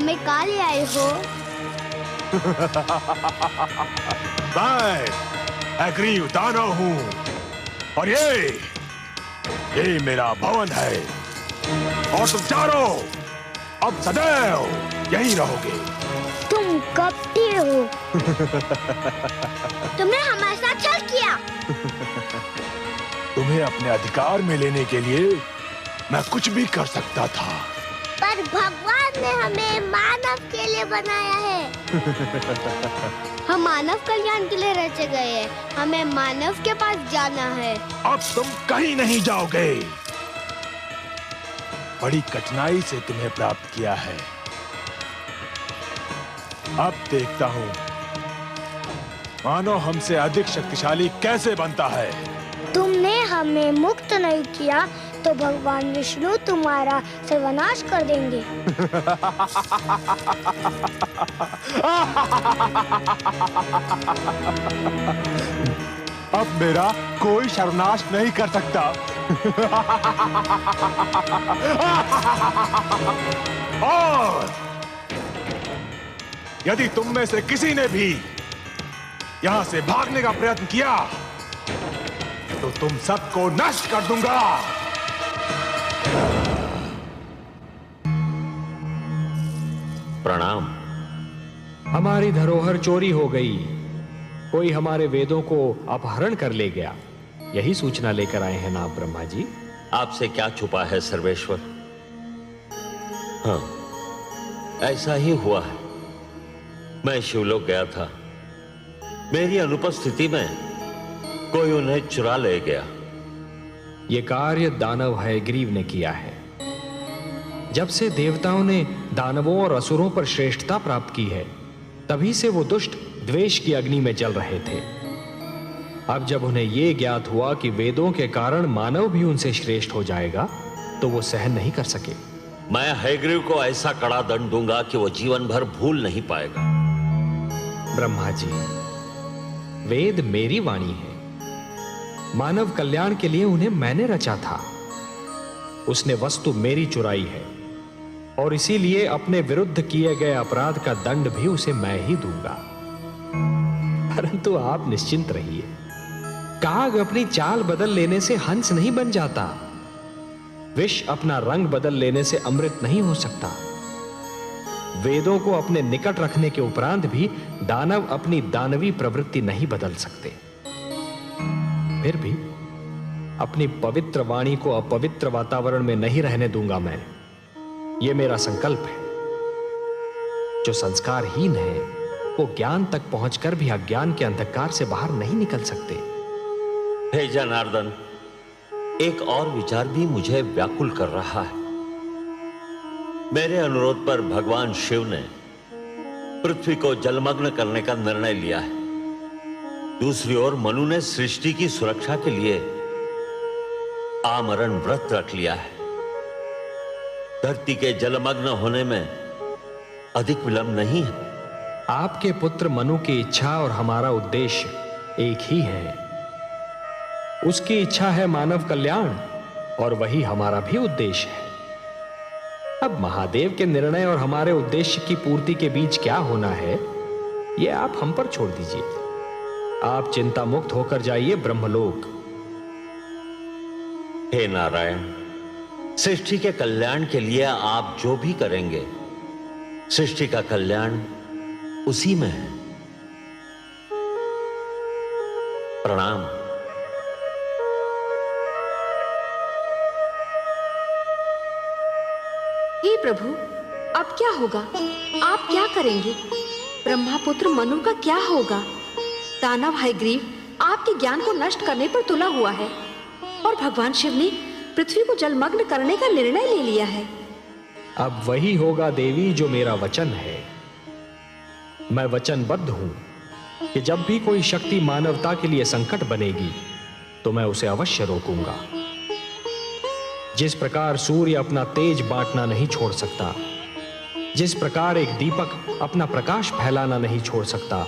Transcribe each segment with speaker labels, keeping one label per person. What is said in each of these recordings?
Speaker 1: हमें कहाँ ले आए हो?
Speaker 2: मैं एग्रीव दानव हूँ और ये मेरा भवन है और तुम चारों अब सदैव यहीं रहोगे।
Speaker 1: तुम कपटी हो। तुमने हमारे साथ छल किया।
Speaker 2: तुम्हें अपने अधिकार में लेने के लिए मैं कुछ भी कर सकता था,
Speaker 1: पर भगवान ने हमें मानव के लिए बनाया है। हम मानव कल्याण के लिए रचे गए हैं। हमें मानव के पास जाना है।
Speaker 2: अब तुम कहीं नहीं जाओगे। बड़ी कठिनाई से तुम्हें प्राप्त किया है। अब देखता हूँ मानव हमसे अधिक शक्तिशाली कैसे बनता है।
Speaker 1: तुमने हमें मुक्त नहीं किया तो भगवान विष्णु तुम्हारा सर्वनाश कर देंगे।
Speaker 2: अब मेरा कोई सर्वनाश नहीं कर सकता। और यदि तुम में से किसी ने भी यहां से भागने का प्रयत्न किया तो तुम सबको नष्ट कर दूंगा।
Speaker 3: प्रणाम।
Speaker 4: हमारी धरोहर चोरी हो गई। कोई हमारे वेदों को अपहरण कर ले गया। यही सूचना लेकर आए हैं ना आप ब्रह्मा जी?
Speaker 3: आपसे क्या छुपा है सर्वेश्वर? हाँ, ऐसा ही हुआ है। मैं शिवलोक गया था। मेरी अनुपस्थिति में कोई उन्हें चुरा ले गया।
Speaker 4: ये कार्य दानव हयग्रीव ने किया है। जब से देवताओं ने दानवों और असुरों पर श्रेष्ठता प्राप्त की है, तभी से वो दुष्ट द्वेष की अग्नि में जल रहे थे। अब जब उन्हें यह ज्ञात हुआ कि वेदों के कारण मानव भी उनसे श्रेष्ठ हो जाएगा, तो वो सहन नहीं कर सके।
Speaker 3: मैं हयग्रीव को ऐसा कड़ा दंड दूंगा कि वो जीवन भर भूल नहीं पाएगा।
Speaker 4: ब्रह्मा जी, वेद मेरी वाणी है। मानव कल्याण के लिए उन्हें मैंने रचा था। उसने वस्तु मेरी चुराई है और इसीलिए अपने विरुद्ध किए गए अपराध का दंड भी उसे मैं ही दूंगा। परंतु आप निश्चिंत रहिए। काग अपनी चाल बदल लेने से हंस नहीं बन जाता। विष अपना रंग बदल लेने से अमृत नहीं हो सकता। वेदों को अपने निकट रखने के उपरांत भी दानव अपनी दानवी प्रवृत्ति नहीं बदल सकते। फिर भी अपनी पवित्र वाणी को अपवित्र वातावरण में नहीं रहने दूंगा मैं। यह मेरा संकल्प है। जो संस्कारहीन है वो ज्ञान तक पहुंचकर भी अज्ञान के अंधकार से बाहर नहीं निकल सकते।
Speaker 3: हे जनार्दन, एक और विचार भी मुझे व्याकुल कर रहा है। मेरे अनुरोध पर भगवान शिव ने पृथ्वी को जलमग्न करने का निर्णय लिया है। दूसरी ओर मनु ने सृष्टि की सुरक्षा के लिए आमरण व्रत रख लिया है। धरती के जलमग्न होने में अधिक विलंब नहीं है।
Speaker 4: आपके पुत्र मनु की इच्छा और हमारा उद्देश्य एक ही है। उसकी इच्छा है मानव कल्याण और वही हमारा भी उद्देश्य है। अब महादेव के निर्णय और हमारे उद्देश्य की पूर्ति के बीच क्या होना है, यह आप हम पर छोड़ दीजिए। आप चिंता मुक्त होकर जाइए ब्रह्मलोक।
Speaker 3: हे नारायण, सृष्टि के कल्याण के लिए आप जो भी करेंगे, सृष्टि का कल्याण उसी में है। प्रणाम।
Speaker 5: हे प्रभु, अब क्या होगा? आप क्या करेंगे? ब्रह्मापुत्र मनु का क्या होगा? दानव हयग्रीव आपके ज्ञान को नष्ट करने पर तुला हुआ है और भगवान शिव ने पृथ्वी को जलमग्न करने का निर्णय ले लिया है।
Speaker 4: अब वही होगा देवी जो मेरा वचन है। मैं वचनबद्ध हूं कि जब भी कोई शक्ति मानवता के लिए संकट बनेगी तो मैं उसे अवश्य रोकूंगा। जिस प्रकार सूर्य अपना तेज बांटना नहीं छोड़ सकता, जिस प्रकार एक दीपक अपना प्रकाश फैलाना नहीं छोड़ सकता,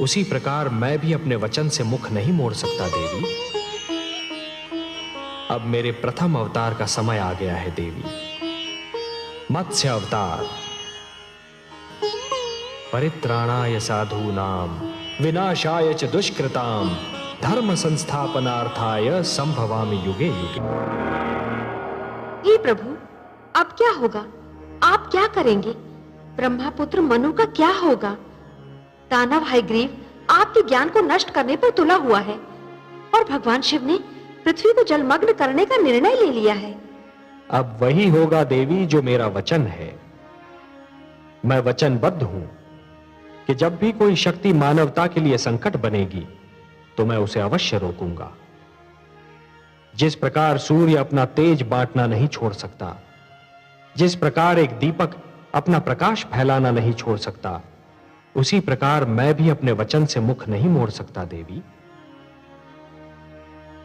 Speaker 4: उसी प्रकार मैं भी अपने वचन से मुख नहीं मोड़ सकता देवी। अब मेरे प्रथम अवतार का समय आ गया है देवी। मत्स्य अवतार। परित्राणाय साधूनां विनाशाय च दुष्कृतां धर्म संस्थापनार्थाय संभवामि युगे युगे।
Speaker 5: हे प्रभु, अब क्या होगा? आप क्या करेंगे? ब्रह्मापुत्र मनु का क्या होगा? दानव हयग्रीव आपके ज्ञान को नष्ट करने पर तुला हुआ है और भगवान शिव ने पृथ्वी को जलमग्न करने का निर्णय ले लिया है।
Speaker 4: अब वही होगा देवी जो मेरा वचन है। मैं वचनबद्ध हूं कि जब भी कोई शक्ति मानवता के लिए संकट बनेगी तो मैं उसे अवश्य रोकूंगा। जिस प्रकार सूर्य अपना तेज बांटना नहीं छोड़ सकता, जिस प्रकार एक दीपक अपना प्रकाश फैलाना नहीं छोड़ सकता, उसी प्रकार मैं भी अपने वचन से मुख नहीं मोड़ सकता देवी।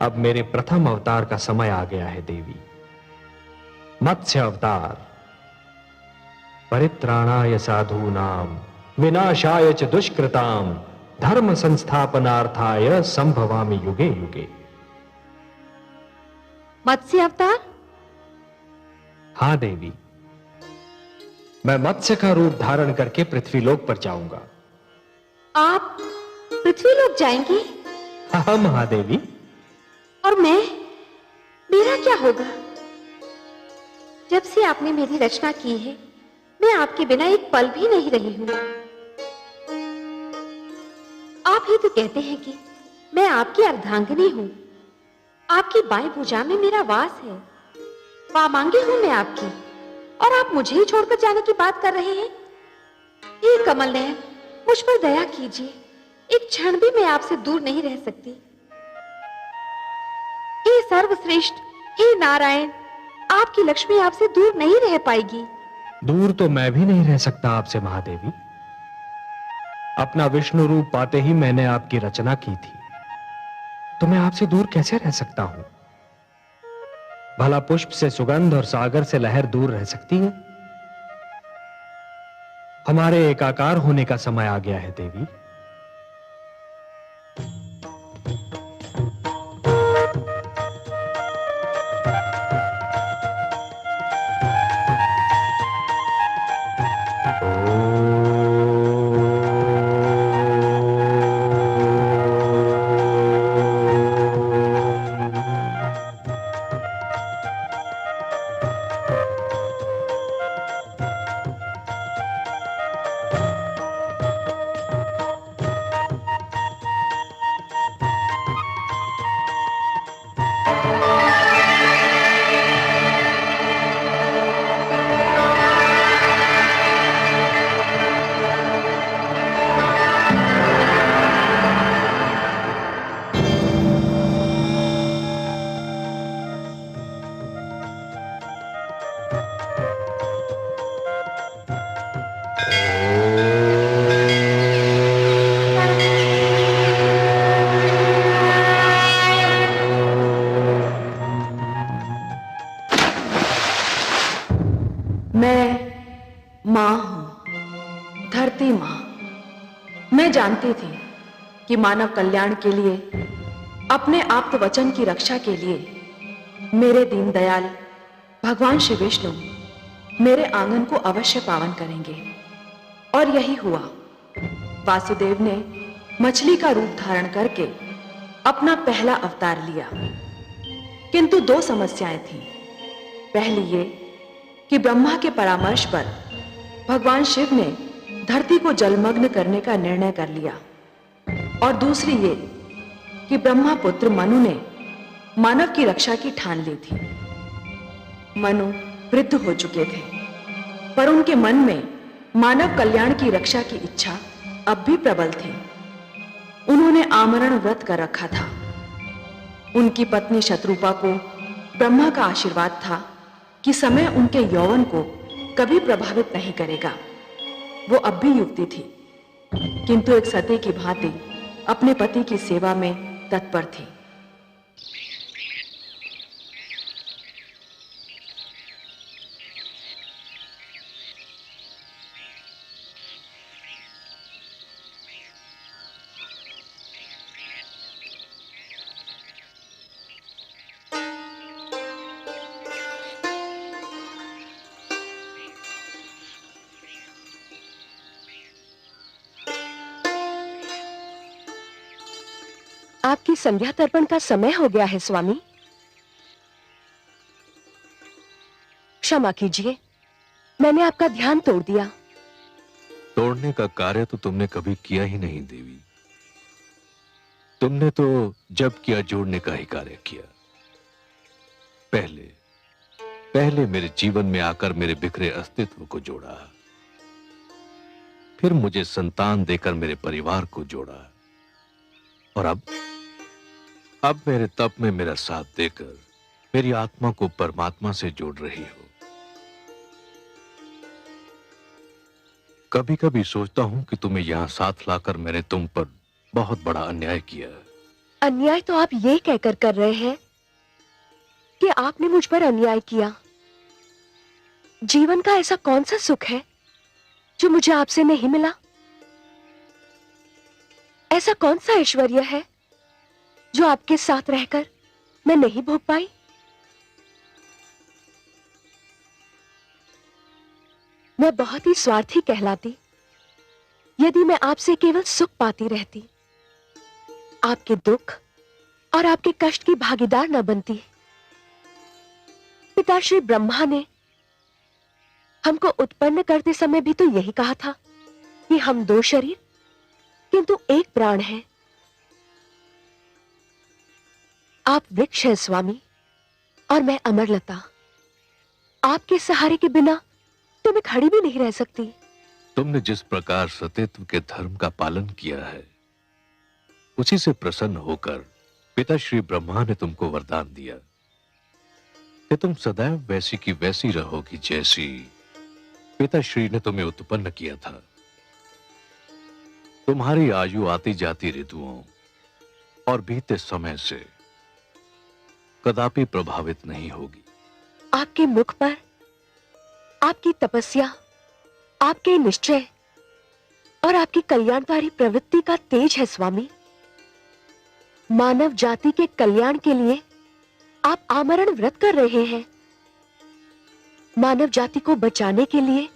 Speaker 4: अब मेरे प्रथम अवतार का समय आ गया है देवी। मत्स्य अवतार। परित्राणाय साधूनां विनाशाय च दुष्कृतां धर्म संस्थापनार्थाय संभवामि युगे युगे।
Speaker 5: मत्स्य अवतार?
Speaker 4: हां देवी, मैं मत्स्य का रूप धारण करके पृथ्वीलोक पर जाऊंगा।
Speaker 5: आप पृथ्वीलोक जाएंगे?
Speaker 4: हाँ महादेवी।
Speaker 5: और मेरा क्या होगा? जब से आपने मेरी रचना की है, मैं आपके बिना एक पल भी नहीं रही हूं। आप ही तो कहते हैं कि मैं आपकी अर्धांगिनी हूं। आपकी बाएं भुजा में मेरा वास है। वामांगी हूं मैं आपकी, और आप मुझे ही छोड़कर जाने की बात कर रहे हैं। हे कमल नयन, मुझ पर दया कीजिए। एक क्षण भी मैं आपसे दूर नहीं रह सकती। हे सर्वश्रेष्ठ, हे नारायण, आपकी लक्ष्मी आपसे दूर नहीं रह पाएगी।
Speaker 4: दूर तो मैं भी नहीं रह सकता आपसे महादेवी। अपना विष्णु रूप पाते ही मैंने आपकी रचना की थी, तो मैं आपसे दूर कैसे रह सकता हूं? भला पुष्प से सुगंध और सागर से लहर दूर रह सकती है? हमारे एकाकार होने का समय आ गया है देवी।
Speaker 6: मैं जानती थी कि मानव कल्याण के लिए, अपने आप्त वचन की रक्षा के लिए मेरे दीनदयाल भगवान श्री विष्णु मेरे आंगन को अवश्य पावन करेंगे। और यही हुआ। वासुदेव ने मछली का रूप धारण करके अपना पहला अवतार लिया, किंतु दो समस्याएं थीं। पहली ये कि ब्रह्मा के परामर्श पर भगवान शिव ने धरती को जलमग्न करने का निर्णय कर लिया, और दूसरी ये कि ब्रह्मा पुत्र मनु ने मानव की रक्षा की ठान ली थी। मनु वृद्ध हो चुके थे, पर उनके मन में मानव कल्याण की रक्षा की इच्छा अब भी प्रबल थी। उन्होंने आमरण व्रत कर रखा था। उनकी पत्नी शत्रुपा को ब्रह्मा का आशीर्वाद था कि समय उनके यौवन को कभी प्रभावित नहीं करेगा। वो अब भी युवती थी, किंतु एक सती की भांति अपने पति की सेवा में तत्पर थी। आपकी संध्या तर्पण का समय हो गया है स्वामी। क्षमा कीजिए, मैंने आपका ध्यान तोड़ दिया।
Speaker 7: तोड़ने का कार्य तो तुमने कभी किया ही नहीं देवी। तुमने तो जब किया जोड़ने का ही कार्य किया। पहले मेरे जीवन में आकर मेरे बिखरे अस्तित्व को जोड़ा, फिर मुझे संतान देकर मेरे परिवार को जोड़ा, और अब मेरे तप में मेरा साथ देकर मेरी आत्मा को परमात्मा से जोड़ रही हो। कभी कभी सोचता हूं कि तुम्हें यहां साथ लाकर मैंने तुम पर बहुत बड़ा अन्याय किया।
Speaker 6: अन्याय तो आप ये कहकर कर रहे हैं कि आपने मुझ पर अन्याय किया। जीवन का ऐसा कौन सा सुख है जो मुझे आपसे नहीं मिला? ऐसा कौन सा ऐश्वर्य है जो आपके साथ रहकर मैं नहीं भोग पाई? मैं बहुत ही स्वार्थी कहलाती यदि मैं आपसे केवल सुख पाती रहती, आपके दुख और आपके कष्ट की भागीदार न बनती। पिता श्री ब्रह्मा ने हमको उत्पन्न करते समय भी तो यही कहा था कि हम दो शरीर किंतु एक प्राण है। आप वृक्ष हैं स्वामी और मैं अमरलता। आपके सहारे के बिना तो मैं खड़ी भी नहीं रह सकती।
Speaker 7: तुमने जिस प्रकार सतीत्व के धर्म का पालन किया है, उसी से प्रसन्न होकर पिता श्री ब्रह्मा ने तुमको वरदान दिया कि तुम सदैव वैसी की वैसी रहोगी जैसी पिता श्री ने तुम्हें उत्पन्न किया था। तुम्हारी आयु आती जाती ऋतुओं और बीते समय से कदापि प्रभावित नहीं होगी।
Speaker 6: आपके मुख पर आपकी तपस्या, आपके निश्चय और आपकी कल्याणकारी प्रवृत्ति का तेज है स्वामी। मानव जाति के कल्याण के लिए आप आमरण व्रत कर रहे हैं। मानव जाति को बचाने के लिए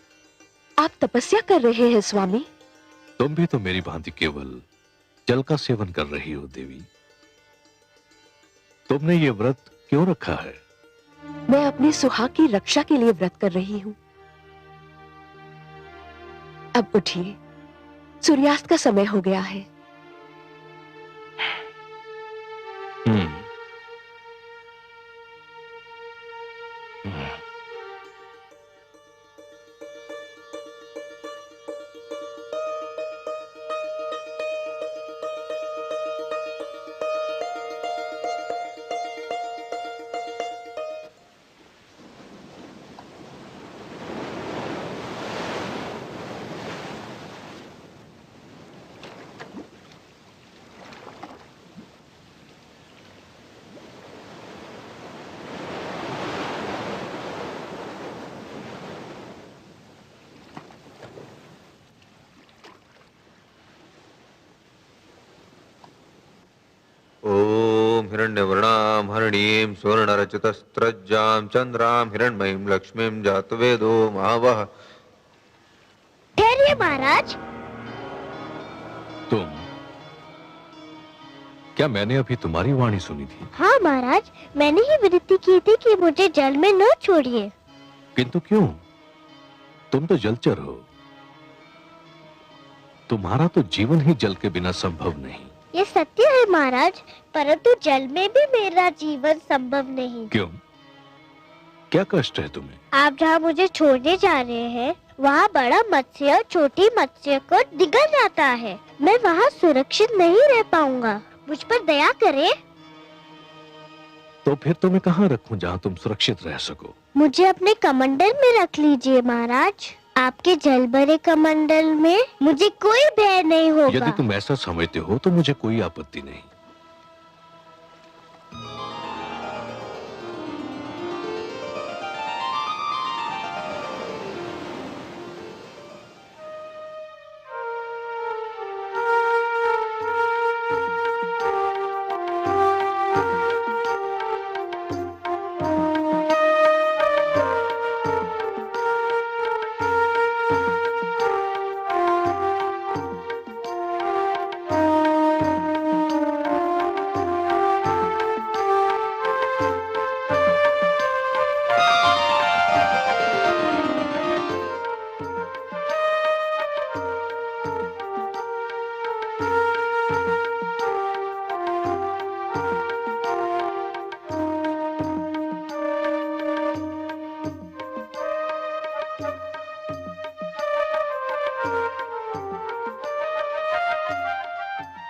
Speaker 6: आप तपस्या कर रहे हैं स्वामी।
Speaker 7: तुम भी तो मेरी भांति केवल जल का सेवन कर रही हो देवी। तुमने ये व्रत क्यों रखा है?
Speaker 6: मैं अपने सुहाग की रक्षा के लिए व्रत कर रही हूं। अब उठिए, सूर्यास्त का समय हो गया है।
Speaker 8: ओम हिरण्यवर्णां हरिणीं सुवर्णरचितस्रज्जां चंद्रां हिरण्मयीं लक्ष्मीं जातवेदो महावः।
Speaker 1: ठहरिए महाराज।
Speaker 7: तुम? क्या मैंने अभी तुम्हारी वाणी सुनी थी?
Speaker 1: हाँ महाराज, मैंने ही विनती की थी कि मुझे जल में न छोड़िए।
Speaker 7: किंतु क्यों? तुम तो जलचर हो। तुम्हारा तो जीवन ही जल के बिना संभव नहीं।
Speaker 1: ये सत्य है महाराज, परंतु जल में भी मेरा जीवन संभव नहीं।
Speaker 7: क्यों? क्या कष्ट है तुम्हें?
Speaker 1: आप जहाँ मुझे छोड़ने जा रहे हैं, वहाँ बड़ा मत्स्य छोटी मत्स्य को निगल जाता है। मैं वहाँ सुरक्षित नहीं रह पाऊंगा, मुझ पर दया करें।
Speaker 7: तो फिर तुम्हें कहाँ रखूं जहाँ तुम सुरक्षित रह सको?
Speaker 1: मुझे अपने कमंडल में रख लीजिए महाराज। आपके जल भरे कमंडल में मुझे कोई भय नहीं होगा।
Speaker 7: यदि तुम ऐसा समझते हो तो मुझे कोई आपत्ति नहीं।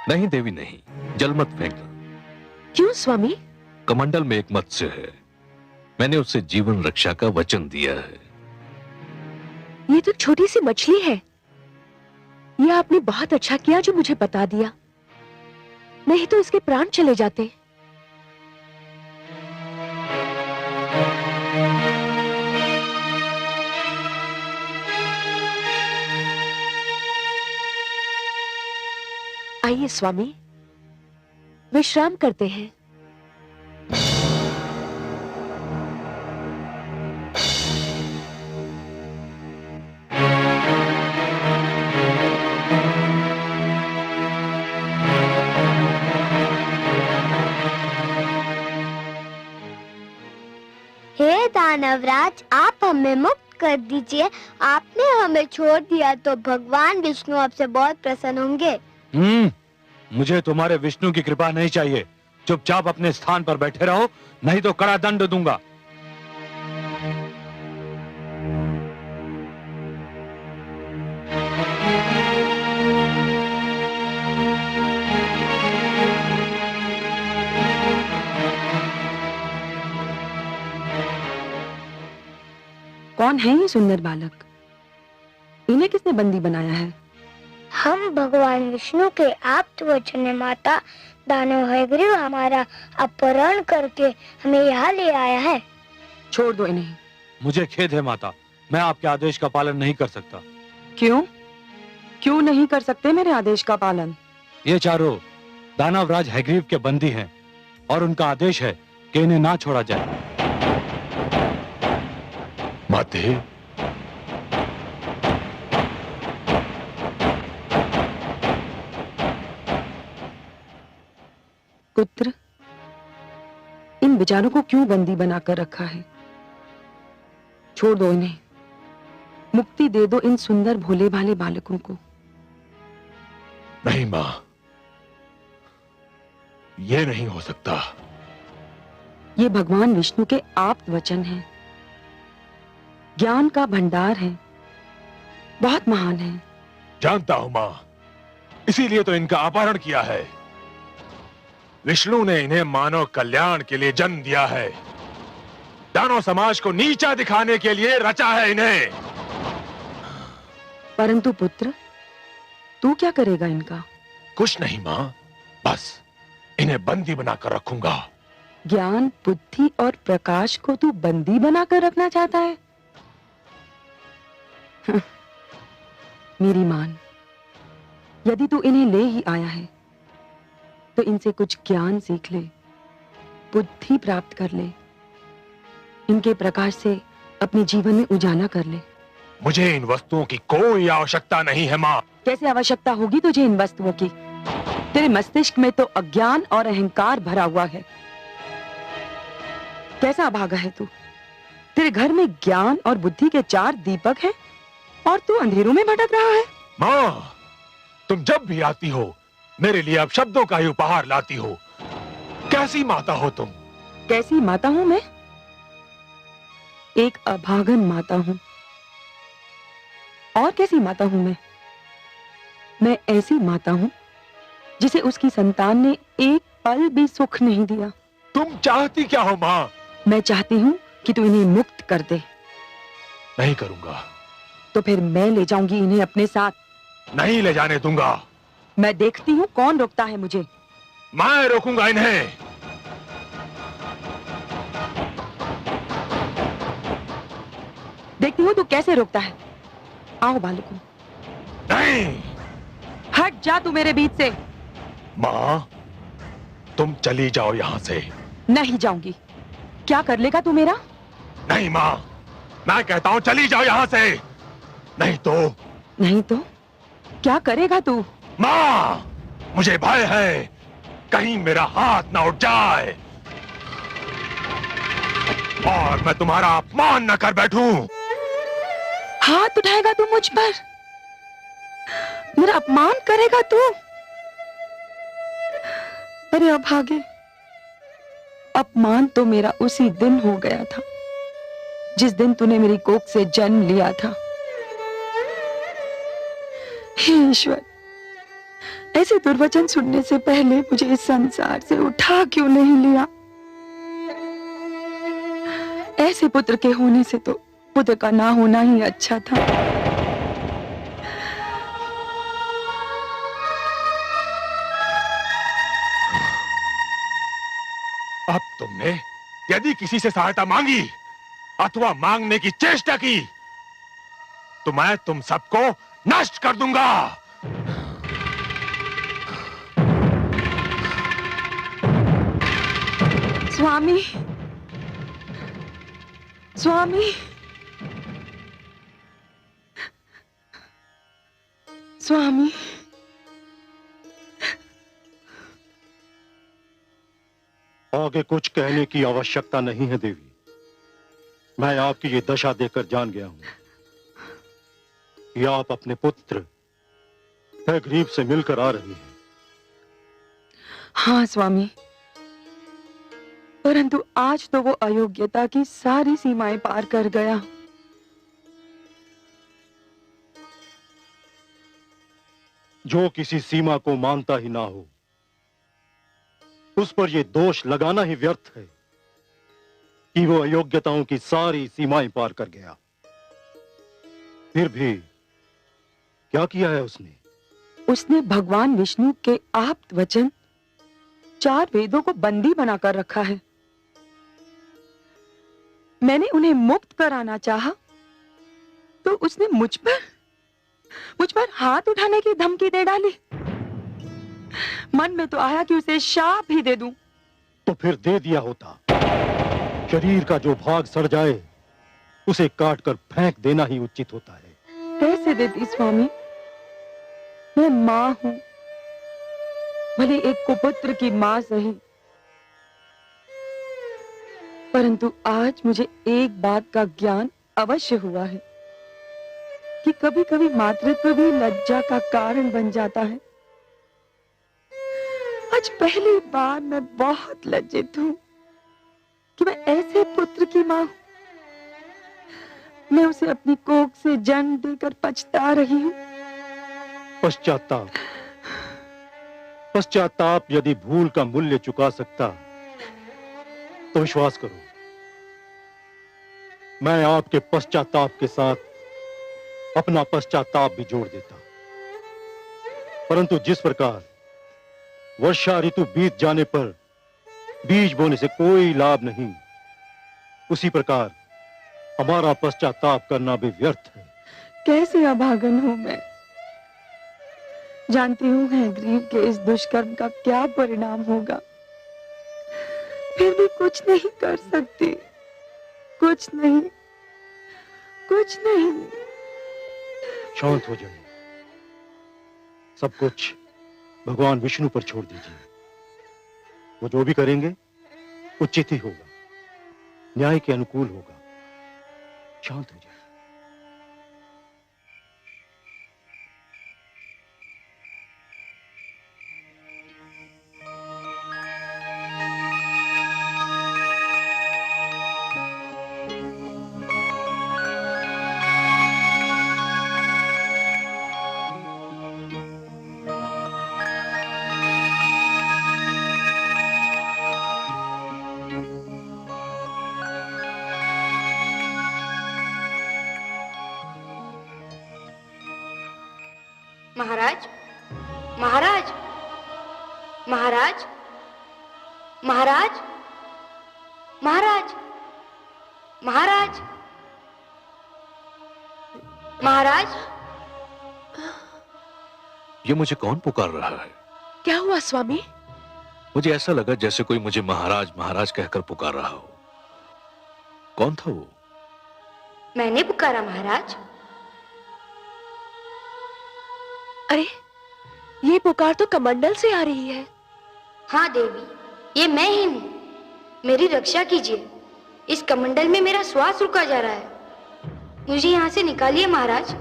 Speaker 7: नहीं देवी नहीं, जल मत फेंकना।
Speaker 6: क्यों स्वामी?
Speaker 7: कमंडल में एक मत्स्य है, मैंने उससे जीवन रक्षा का वचन दिया है।
Speaker 6: ये तो छोटी सी मछली है। ये आपने बहुत अच्छा किया जो मुझे बता दिया, नहीं तो इसके प्राण चले जाते। आइए स्वामी, विश्राम करते हैं।
Speaker 1: हे दानवराज, आप हमें मुक्त कर दीजिए। आपने हमें छोड़ दिया तो भगवान विष्णु आपसे बहुत प्रसन्न होंगे।
Speaker 9: मुझे तुम्हारे विष्णु की कृपा नहीं चाहिए। चुपचाप अपने स्थान पर बैठे रहो, नहीं तो कड़ा दंड दूंगा।
Speaker 6: कौन है ये सुंदर बालक? इन्हें किसने बंदी बनाया है?
Speaker 1: हम भगवान विष्णु के आप्त वचन माता दानव हयग्रीव हमारा अपहरण करके हमें यहाँ ले आया है।
Speaker 6: छोड़ दो इन्हें।
Speaker 9: मुझे खेद है माता, मैं आपके आदेश का पालन नहीं कर सकता।
Speaker 6: क्यों? क्यों नहीं कर सकते मेरे आदेश का पालन?
Speaker 9: ये चारों दानवराज हयग्रीव के बंदी हैं और उनका आदेश है कि इन्हें ना छोड़ा जाए।
Speaker 2: माते,
Speaker 6: पुत्र, इन बेचारों को क्यों बंदी बनाकर रखा है? छोड़ दो इन्हें, मुक्ति दे दो इन सुंदर भोले भाले बालकों को।
Speaker 2: नहीं मां, ये नहीं हो सकता।
Speaker 6: ये भगवान विष्णु के आप्त वचन हैं, ज्ञान का भंडार है, बहुत महान है।
Speaker 2: जानता हूं मां, इसीलिए तो इनका अपहरण किया है। विष्णु ने इन्हें मानव कल्याण के लिए जन्म दिया है, दानव समाज को नीचा दिखाने के लिए रचा है इन्हें।
Speaker 6: परंतु पुत्र, तू क्या करेगा इनका?
Speaker 2: कुछ नहीं मां, बस इन्हें बंदी बनाकर रखूंगा।
Speaker 6: ज्ञान, बुद्धि और प्रकाश को तू बंदी बनाकर रखना चाहता है? मेरी मान, यदि तू इन्हें ले ही आया है तो इनसे कुछ ज्ञान सीख ले, बुद्धि प्राप्त कर ले, इनके प्रकाश से अपने जीवन में उजाला कर ले।
Speaker 2: मुझे इन वस्तुओं की कोई आवश्यकता नहीं है मां।
Speaker 6: कैसे आवश्यकता होगी तुझे इन वस्तुओं की? तेरे मस्तिष्क में तो अज्ञान और अहंकार भरा हुआ है। कैसा अभागा है तू? तेरे घर में ज्ञान और बुद्धि के 4 दीपक हैं और तू अंधेरों में भटक रहा है।
Speaker 2: मां, तुम जब भी आती हो मेरे लिए अब शब्दों का ही उपहार लाती हो। कैसी माता हो तुम?
Speaker 6: कैसी माता हूं मैं? एक अभागन माता हूं। और कैसी माता हूं मैं? मैं ऐसी माता हूं जिसे उसकी संतान ने एक पल भी सुख नहीं दिया।
Speaker 2: तुम चाहती क्या हो मां?
Speaker 6: मैं चाहती हूं कि तू इन्हें मुक्त कर दे।
Speaker 2: नहीं करूंगा।
Speaker 6: तो फिर मैं ले जाऊंगी इन्हें अपने साथ।
Speaker 2: नहीं ले जाने दूंगा।
Speaker 6: मैं देखती हूँ कौन रोकता है मुझे।
Speaker 2: मैं रोकूंगा इन्हें।
Speaker 6: देखती हूँ तू कैसे रोकता है। आओ बालकों।
Speaker 2: नहीं।
Speaker 6: हट जा तू मेरे बीच से।
Speaker 2: मां, तुम चली जाओ यहां से।
Speaker 6: नहीं जाऊंगी। क्या कर लेगा तू मेरा?
Speaker 2: नहीं मां, मैं कहता हूं चली जाओ यहां से। नहीं तो।
Speaker 6: नहीं तो क्या करेगा तू?
Speaker 2: मां, मुझे भय है कहीं मेरा हाथ ना उठ जाए और मैं तुम्हारा अपमान न कर बैठूं।
Speaker 6: हाथ उठाएगा तू मुझ पर? मेरा अपमान करेगा तू? अरे अभागे, अपमान तो मेरा उसी दिन हो गया था जिस दिन तूने मेरी कोख से जन्म लिया था। हे ईश्वर, ऐसे दुर्वचन सुनने से पहले मुझे इस संसार से उठा क्यों नहीं लिया? ऐसे पुत्र के होने से तो पुत्र का ना होना ही अच्छा था।
Speaker 2: अब तुमने यदि किसी से सहायता मांगी अथवा मांगने की चेष्टा की तो मैं तुम सबको नष्ट कर दूंगा।
Speaker 6: स्वामी, स्वामी, स्वामी,
Speaker 9: आगे कुछ कहने की आवश्यकता नहीं है देवी। मैं आपकी ये दशा देखकर जान गया हूं कि आप अपने पुत्र हयग्रीव से मिलकर आ रही हैं।
Speaker 6: हाँ स्वामी, परंतु आज तो वो अयोग्यता की सारी सीमाएं पार कर गया।
Speaker 9: जो किसी सीमा को मानता ही ना हो उस पर यह दोष लगाना ही व्यर्थ है कि वो अयोग्यताओं की सारी सीमाएं पार कर गया। फिर भी क्या किया है उसने?
Speaker 6: उसने भगवान विष्णु के आप्त वचन 4 वेदों को बंदी बनाकर रखा है। मैंने उन्हें मुक्त कराना चाहा तो उसने मुझ पर हाथ उठाने की धमकी दे डाली। मन में तो आया कि उसे शाप ही दे दूं।
Speaker 9: तो फिर दे दिया होता। शरीर का जो भाग सड़ जाए उसे काटकर फेंक देना ही उचित होता है।
Speaker 6: कैसे देती स्वामी? मैं मां हूं, भले एक कुपुत्र की मां सही, परंतु आज मुझे एक बात का ज्ञान अवश्य हुआ है कि कभी कभी मातृत्व भी लज्जा का कारण बन जाता है। आज पहली बार मैं बहुत लज्जित हूं कि मैं ऐसे पुत्र की मां हूं। मैं उसे अपनी कोख से जन्म देकर पछता रही हूं।
Speaker 9: पश्चाताप, पश्चाताप यदि भूल का मूल्य चुका सकता तो विश्वास करो मैं आपके पश्चाताप के साथ अपना पश्चाताप भी जोड़ देता। परंतु जिस प्रकार वर्षा ऋतु बीत जाने पर बीज बोने से कोई लाभ नहीं, उसी प्रकार हमारा पश्चाताप करना भी व्यर्थ है।
Speaker 6: कैसे अभागन हूं मैं। जानती हूं हयग्रीव के इस दुष्कर्म का क्या परिणाम होगा, फिर भी कुछ नहीं कर सकती। कुछ नहीं, कुछ नहीं।
Speaker 9: शांत हो जाइए। सब कुछ भगवान विष्णु पर छोड़ दीजिए। वो जो भी करेंगे उचित ही होगा, न्याय के अनुकूल होगा। शांत हो जाइए।
Speaker 5: महाराज, महाराज, महाराज, महाराज, महाराज, महाराज, महाराज।
Speaker 7: ये मुझे कौन पुकार रहा है?
Speaker 6: क्या हुआ स्वामी?
Speaker 7: मुझे ऐसा लगा जैसे कोई मुझे महाराज महाराज कहकर पुकार रहा हो। कौन था वो?
Speaker 5: मैंने पुकारा महाराज।
Speaker 6: अरे, ये पुकार तो कमंडल से आ रही है।
Speaker 5: हाँ देवी, ये मैं ही हूँ। मेरी रक्षा कीजिए। इस कमंडल में मेरा श्वास रुका जा रहा है। मुझे यहाँ से निकालिए महाराज।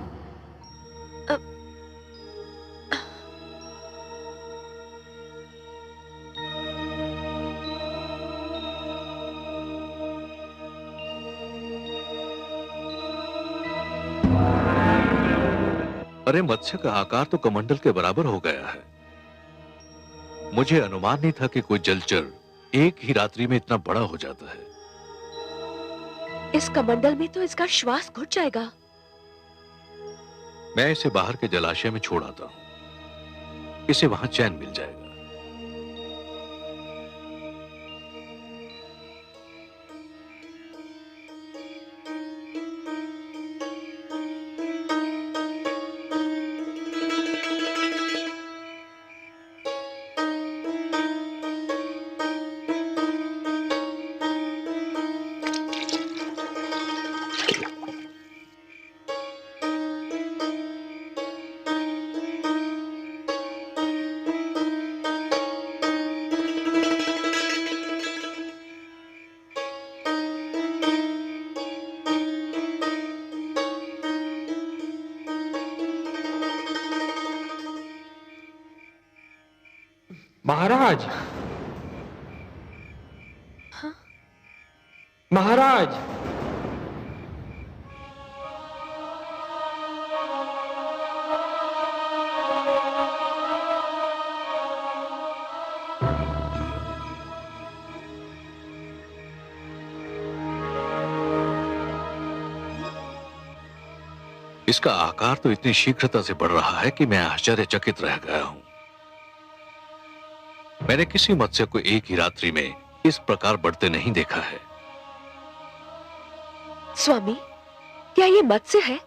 Speaker 7: अरे मत्स्य का आकार तो कमंडल के बराबर हो गया है। मुझे अनुमान नहीं था कि कोई जलचर एक ही रात्रि में इतना बड़ा हो जाता है।
Speaker 6: इस कमंडल में तो इसका श्वास घुट जाएगा।
Speaker 7: मैं इसे बाहर के जलाशय में छोड़ आता हूं, इसे वहां चैन मिल जाएगा।
Speaker 4: महाराज, महाराज,
Speaker 7: इसका आकार तो इतनी शीघ्रता से बढ़ रहा है कि मैं आश्चर्यचकित रह गया हूं। मैंने किसी मत्स्य को एक ही रात्रि में इस प्रकार बढ़ते नहीं देखा है।
Speaker 6: स्वामी, क्या ये मत्स्य है?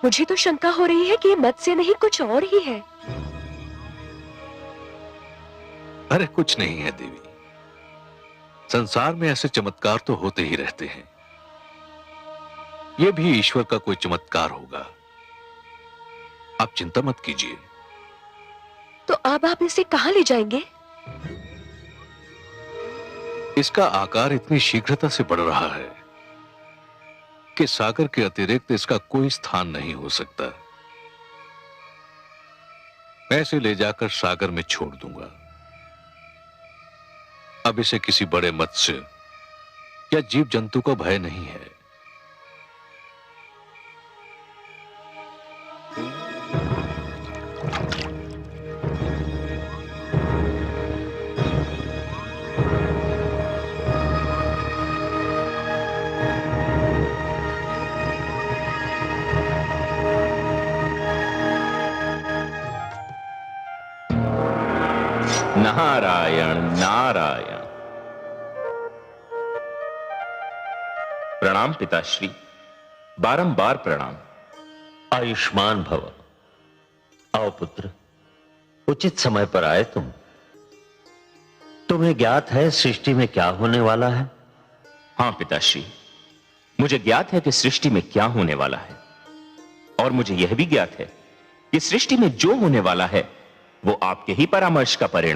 Speaker 6: मुझे तो शंका हो रही है कि ये मत्स्य नहीं कुछ और ही है।
Speaker 7: अरे कुछ नहीं है देवी, संसार में ऐसे चमत्कार तो होते ही रहते हैं। यह भी ईश्वर का कोई चमत्कार होगा। आप चिंता मत कीजिए।
Speaker 6: तो अब आप इसे कहां ले जाएंगे?
Speaker 7: इसका आकार इतनी शीघ्रता से बढ़ रहा है कि सागर के अतिरिक्त इसका कोई स्थान नहीं हो सकता। मैं इसे ले जाकर सागर में छोड़ दूंगा। अब इसे किसी बड़े मत्स्य या जीव जंतु का भय नहीं है।
Speaker 10: नारायण नारायण। प्रणाम पिताश्री, बारंबार प्रणाम।
Speaker 3: आयुष्मान भव। आओ पुत्र, उचित समय पर आए तुम। तुम्हें ज्ञात है सृष्टि में क्या होने वाला है?
Speaker 10: हां पिताश्री, मुझे ज्ञात है कि सृष्टि में क्या होने वाला है, और मुझे यह भी ज्ञात है कि सृष्टि में जो होने वाला है वो आपके ही परामर्श का परिणाम